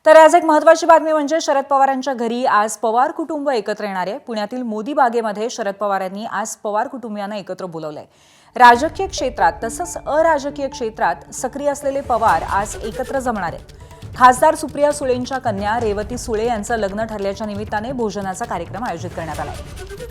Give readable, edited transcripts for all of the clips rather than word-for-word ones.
तर आज एक महत्त्वाची बातमी म्हणजे शरद पवारांच्या घरी आज पवार कुटुंब एकत्र येणार आहे। पुण्यातील मोदी बागेमध्ये शरद पवारांनी आज पवार कुटुंबियांना एकत्र बोलावलंय। राजकीय क्षेत्रात तसंच अराजकीय क्षेत्रात सक्रिय असलेले पवार आज एकत्र जमणार आहेत। खासदार सुप्रिया सुळेंच्या कन्या रेवती सुळे यांचं लग्न ठरल्याच्या निमित्ताने भोजनाचा कार्यक्रम आयोजित करण्यात आला आहे।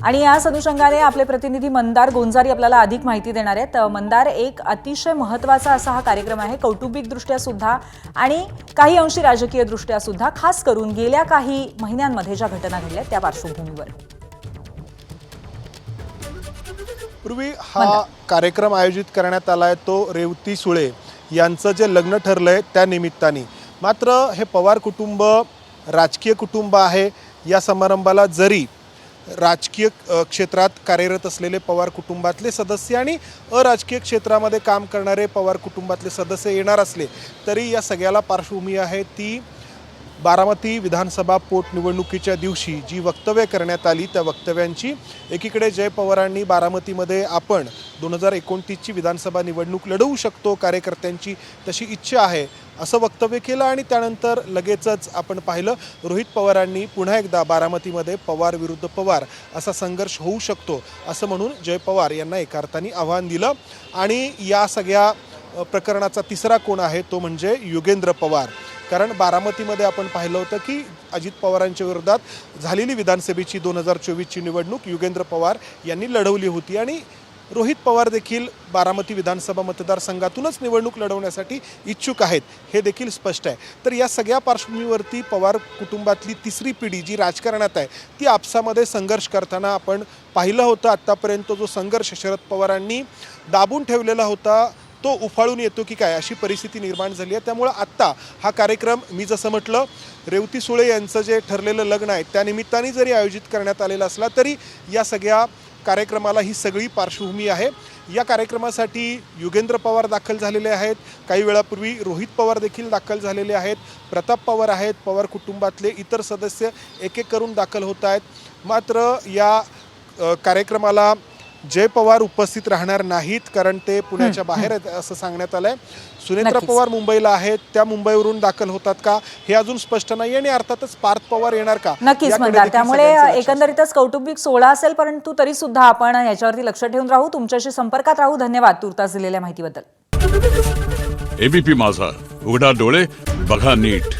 आणि याच अनुषंगाने आपले प्रतिनिधी मंदार गोंजारी आपल्याला अधिक माहिती देणार आहेत। मंदार, एक अतिशय महत्त्वाचा असा हा कार्यक्रम आहे, कौटुंबिकदृष्ट्या सुद्धा आणि काही अंशी राजकीय दृष्ट्या सुद्धा, खास करून गेल्या काही महिन्यांमध्ये ज्या घटना घडल्या त्या पार्श्वभूमीवर। पूर्वी हा कार्यक्रम आयोजित करण्यात आलाय तो रेवती सुळे यांचं जे लग्न ठरलंय त्या निमित्ताने। मात्र हे पवार कुटुंब राजकीय कुटुंब आहे। या समारंभाला जरी राजकीय क्षेत्रात कार्यरत असलेले पवार कुटुंबातले सदस्य आणि अराजकीय क्षेत्रामध्ये काम करणारे पवार कुटुंबातले सदस्य येणार असले तरी या सगळ्याला पार्श्वभूमी आहे ती बारामती विधानसभा पोटनिवडणुकीच्या दिवशी जी वक्तव्य करण्यात आली त्या वक्तव्यांची। एकीकडे जय पवारांनी बारामतीमध्ये आपण 2029ची विधानसभा निवडणूक लढवू शकतो, कार्यकर्त्यांची तशी इच्छा आहे असं वक्तव्य केलं आणि त्यानंतर लगेचच आपण पाहिलं रोहित पवारांनी पुन्हा एकदा बारामतीमध्ये पवार विरुद्ध पवार असा संघर्ष होऊ शकतो असं म्हणून जय पवार यांना एका अर्थाने आव्हान दिलं। आणि या सगळ्या प्रकरणाचा तिसरा कोण आहे तो म्हणजे युगेंद्र पवार। कारण बारामतीमध्ये आपण पाहिलं होतं की अजित पवारांच्या विरोधात झालेली विधानसभेची 2024ची निवडणूक युगेंद्र पवार यांनी लढवली होती आणि रोहित पवार देखील बारामती विधानसभा मतदारसंघातूनच निवडणूक लढवण्यासाठी इच्छुक आहेत हे देखील स्पष्ट आहे। तर या सगळ्या पार्श्वभूमीवरती पवार कुटुंबातली तिसरी पिढी जी राजकारणात आहे ती आपसामध्ये संघर्ष करताना आपण पाहिलं होतं। आत्तापर्यंत जो संघर्ष शरद पवारांनी दाबून ठेवलेला होता तो उफाळून येतो की काय अशी परिस्थिती निर्माण झाली आहे। त्यामुळे आत्ता हा कार्यक्रम मी जसं म्हटलं रेवती सुळे यांचं जे ठरलेलं लग्न आहे त्यानिमित्ताने जरी आयोजित करण्यात आलेला असला तरी या सगळ्या कार्यक्रमाला ही सगळी पार्श्वभूमी आहे। या कार्यक्रमासाठी युगेंद्र पवार दाखल झालेले आहेत, काही वेळापूर्वी रोहित पवार देखील दाखल झालेले आहेत, प्रताप पवार आहेत, पवार कुटुंबातले इतर सदस्य एक एक करून दाखल होत आहेत। मात्र या कार्यक्रमाला जय पवार उपस्थित राहणार नाहीत कारण ते पुण्याच्या बाहेर आहेत असं सांगण्यात आलंय। सुनेत्रा पवार मुंबईला आहेत, त्या मुंबईवरून दाखल होतात का हे अजून स्पष्ट नाही आणि अर्थातच पार्थ पवार येणार का नक्कीच मंदार। त्यामुळे एकंदरीतच कौटुंबिक सोहळा असेल परंतु तरी सुद्धा आपण याच्यावरती लक्ष ठेवून राहू, तुमच्याशी संपर्कात राहू। धन्यवाद तुर्तास दिलेल्या माहितीबद्दल। एबीपी माझा, उघडा डोळे बघा नीट।